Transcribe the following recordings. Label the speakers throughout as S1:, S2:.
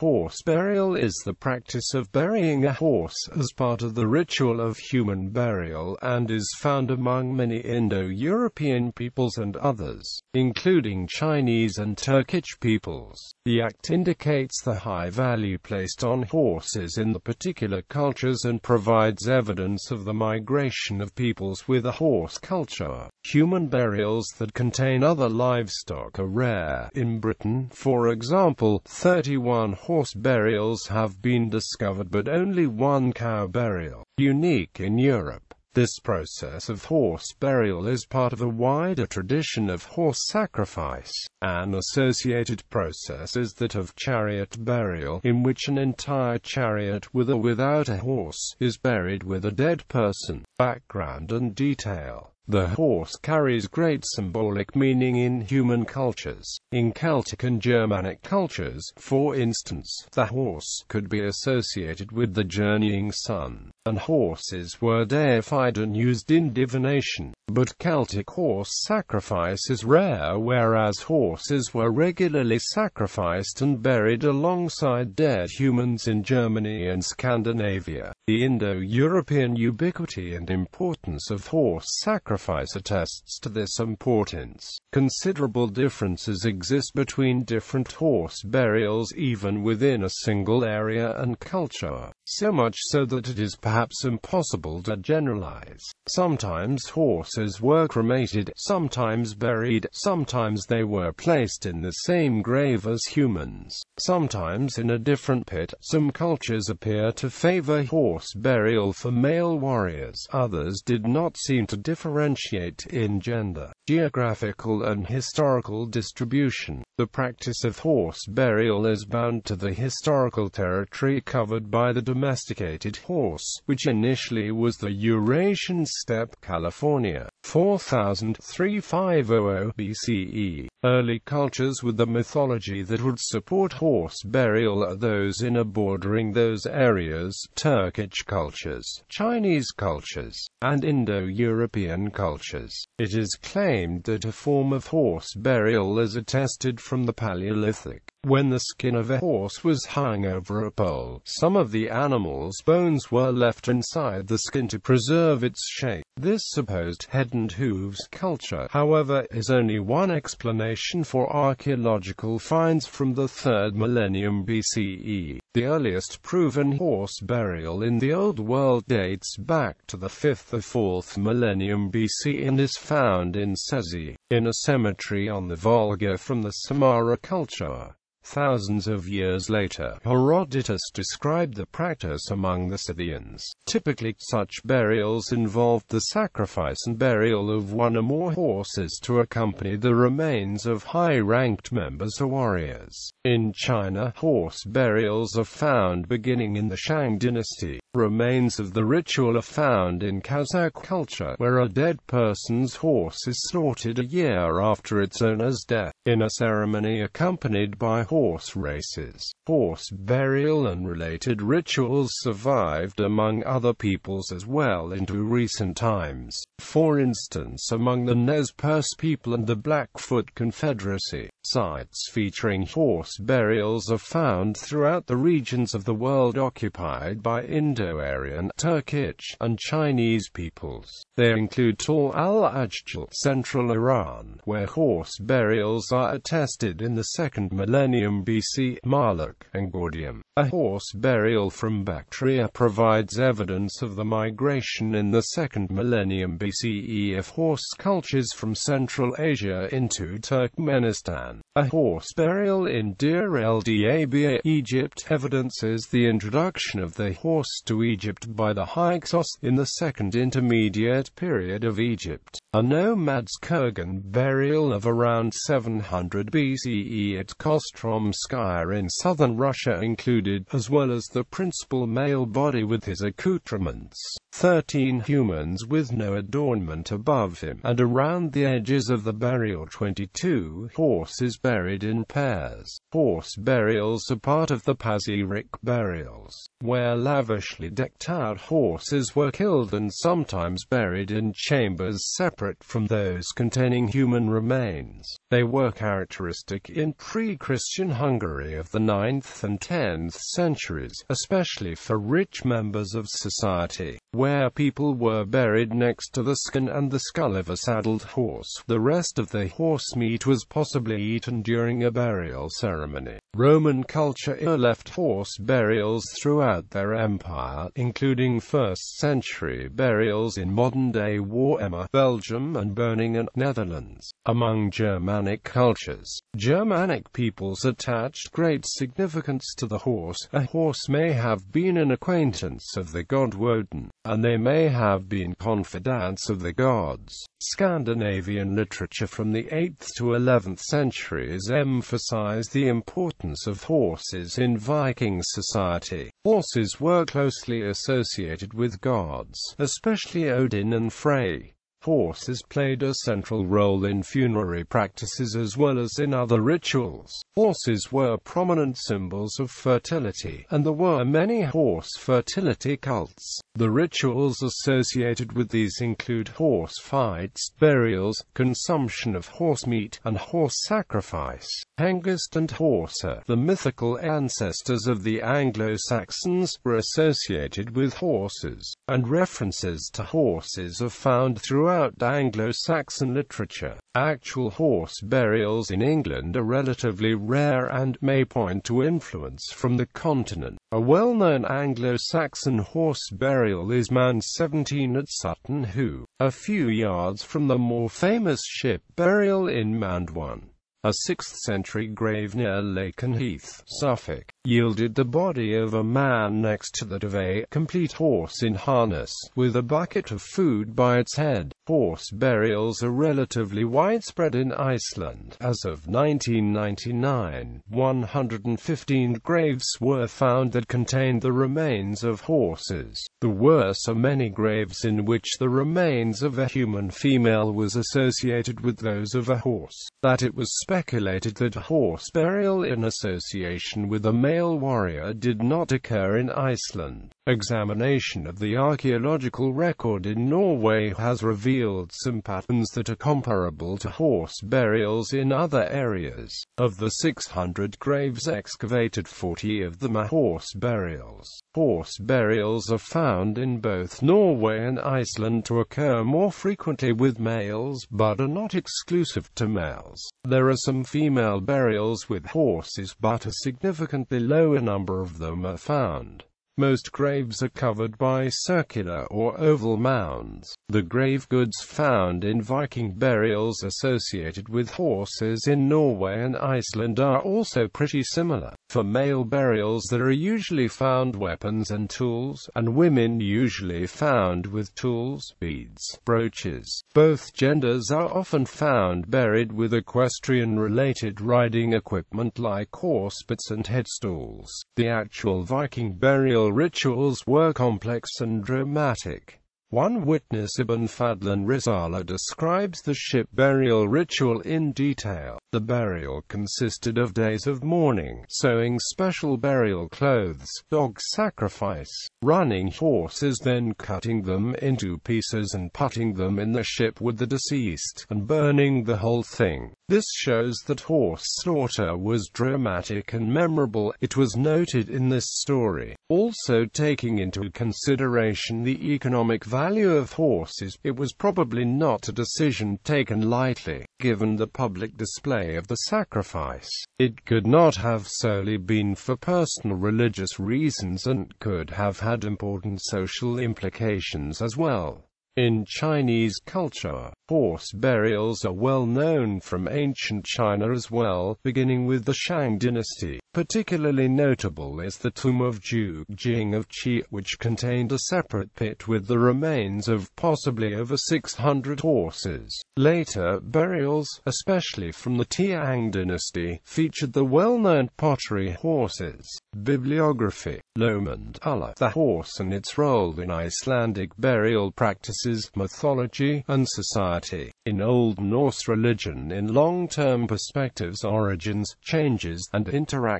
S1: Horse burial is the practice of burying a horse as part of the ritual of human burial, and is found among many Indo-European peoples and others, including Chinese and Turkic peoples. The act indicates the high value placed on horses in the particular cultures and provides evidence of the migration of peoples with a horse culture. Human burials that contain other livestock are rare. In Britain, for example, 31 horse burials have been discovered but only one cow burial. Unique in Europe. This process of horse burial is part of a wider tradition of horse sacrifice. An associated process is that of chariot burial, in which an entire chariot with or without a horse is buried with a dead person. Background and detail. The horse carries great symbolic meaning in human cultures. In Celtic and Germanic cultures, for instance, the horse could be associated with the journeying sun, and horses were deified and used in divination. But Celtic horse sacrifice is rare, whereas horses were regularly sacrificed and buried alongside dead humans in Germany and Scandinavia. The Indo-European ubiquity and importance of horse sacrifice attests to this importance. Considerable differences exist between different horse burials even within a single area and culture, so much so that it is perhaps impossible to generalize. Sometimes horses were cremated, sometimes buried, sometimes they were placed in the same grave as humans, sometimes in a different pit. Some cultures appear to favor horse burial for male warriors, others did not seem to differentiate in gender, geographical and historical distribution. The practice of horse burial is bound to the historical territory covered by the domesticated horse, which initially was the Eurasian steppe, California. 4000–3500 BCE. Early cultures with the mythology that would support horse burial are those in or bordering those areas: Turkic cultures, Chinese cultures, and Indo-European cultures. It is claimed that a form of horse burial is attested from the Paleolithic, when the skin of a horse was hung over a pole. Some of the animal's bones were left inside the skin to preserve its shape. This supposed head and hooves culture, however, is only one explanation for archaeological finds from the 3rd millennium BCE. The earliest proven horse burial in the Old World dates back to the 5th or 4th millennium BC and is found in Sezi, in a cemetery on the Volga from the Samara culture. Thousands of years later, Herodotus described the practice among the Scythians. Typically, such burials involved the sacrifice and burial of one or more horses to accompany the remains of high-ranked members or warriors. In China, horse burials are found beginning in the Shang dynasty. Remains of the ritual are found in Kazakh culture, where a dead person's horse is slaughtered a year after its owner's death, in a ceremony accompanied by horse races. Horse burial and related rituals survived among other peoples as well into recent times. For instance, among the Nez Perce people and the Blackfoot Confederacy, sites featuring horse burials are found throughout the regions of the world occupied by Indo-Aryan, Turkic, and Chinese peoples. They include Tal al-Ajjal, central Iran, where horse burials are attested in the 2nd millennium BC, Malak, and Gordium. A horse burial from Bactria provides evidence of the migration in the 2nd millennium BCE of horse cultures from Central Asia into Turkmenistan. A horse burial in Deir el-Dabia, Egypt, evidences the introduction of the horse to Egypt by the Hyksos in the 2nd intermediate period of Egypt. A nomad's kurgan burial of around 700 BCE at Kostromskaya in southern Russia included, as well as the principal male body with his accoutrements, 13 humans with no adornment above him, and around the edges of the burial 22 horses buried in pairs. Horse burials are part of the Pazyryk burials, where lavishly decked out horses were killed and sometimes buried in chambers separate from those containing human remains. They were characteristic in pre-Christian ancient Hungary of the 9th and 10th centuries, especially for rich members of society, where people were buried next to the skin and the skull of a saddled horse. The rest of the horse meat was possibly eaten during a burial ceremony. Roman culture left horse burials throughout their empire, including 1st century burials in modern-day Warhammer, Belgium and Groningen, Netherlands. Among Germanic cultures, Germanic peoples attached great significance to the horse. A horse may have been an acquaintance of the god Woden, and they may have been confidants of the gods. Scandinavian literature from the 8th to 11th centuries emphasized the importance of horses in Viking society. Horses were closely associated with gods, especially Odin and Frey. Horses played a central role in funerary practices as well as in other rituals. Horses were prominent symbols of fertility, and there were many horse fertility cults. The rituals associated with these include horse fights, burials, consumption of horse meat, and horse sacrifice. Hengist and Horsa, the mythical ancestors of the Anglo-Saxons, were associated with horses, and references to horses are found throughout Anglo-Saxon literature. Actual horse burials in England are relatively rare and may point to influence from the continent. A well-known Anglo-Saxon horse burial is Mound 17 at Sutton Hoo, a few yards from the more famous ship burial in Mound 1. A 6th century grave near Lakenheath, Suffolk, yielded the body of a man next to that of a complete horse in harness, with a bucket of food by its head. Horse burials are relatively widespread in Iceland. As of 1999, 115 graves were found that contained the remains of horses. There were so many graves in which the remains of a human female was associated with those of a horse, that it was speculated that horse burial in association with a male warrior did not occur in Iceland. Examination of the archaeological record in Norway has revealed some patterns that are comparable to horse burials in other areas. Of the 600 graves excavated, 40 of them are horse burials. Horse burials are found in both Norway and Iceland to occur more frequently with males, but are not exclusive to males. There are some female burials with horses, but a significantly lower number of them are found. Most graves are covered by circular or oval mounds. The grave goods found in Viking burials associated with horses in Norway and Iceland are also pretty similar. For male burials there are usually found weapons and tools, and women usually found with tools, beads, brooches. Both genders are often found buried with equestrian-related riding equipment like horsebits and headstools. The actual Viking burial rituals were complex and dramatic. One witness, Ibn Fadlan Risala, describes the ship burial ritual in detail. The burial consisted of days of mourning, sewing special burial clothes, dog sacrifice, running horses, then cutting them into pieces and putting them in the ship with the deceased, and burning the whole thing. This shows that horse slaughter was dramatic and memorable. It was noted in this story. Also taking into consideration the economic value of horses, it was probably not a decision taken lightly, given the public display of the sacrifice. It could not have solely been for personal religious reasons and could have had important social implications as well. In Chinese culture, horse burials are well known from ancient China as well, beginning with the Shang dynasty. Particularly notable is the tomb of Zhu Jing of Qi, which contained a separate pit with the remains of possibly over 600 horses. Later burials, especially from the Tiang dynasty, featured the well-known pottery horses. Bibliography. Lomond, Ulla. The horse and its role in Icelandic burial practices, mythology, and society. In Old Norse religion in long-term perspectives, origins, changes, and interactions.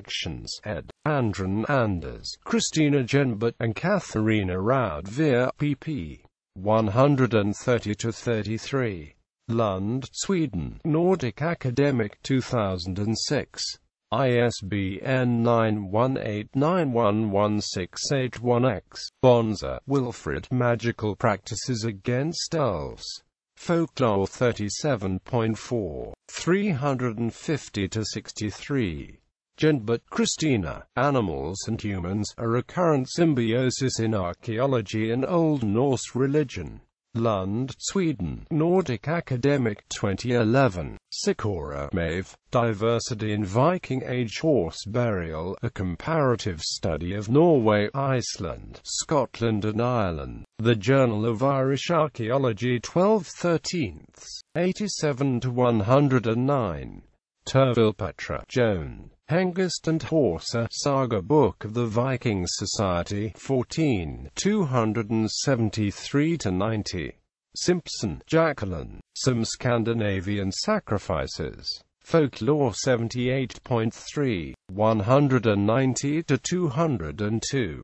S1: Ed. Andron Anders, Christina Genbert, and Katharina Raudveer, pp. 130-33. Lund, Sweden, Nordic Academic, 2006. ISBN 918911681-X. Bonza, Wilfred. Magical Practices Against Elves. Folklore 37.4. 350-63. Jenbert, Christina. Animals and Humans, a Recurrent Symbiosis in Archaeology and Old Norse Religion. Lund, Sweden. Nordic Academic, 2011. Sikora, Maeve. Diversity in Viking Age Horse Burial, a Comparative Study of Norway, Iceland, Scotland and Ireland. The Journal of Irish Archaeology, 12/13. 87-109. Turville, Petra. Joan. Hengist and Horsa, Saga Book of the Viking Society, 14, 273-90. Simpson, Jacqueline. Some Scandinavian Sacrifices. Folklore 78.3, 190-202.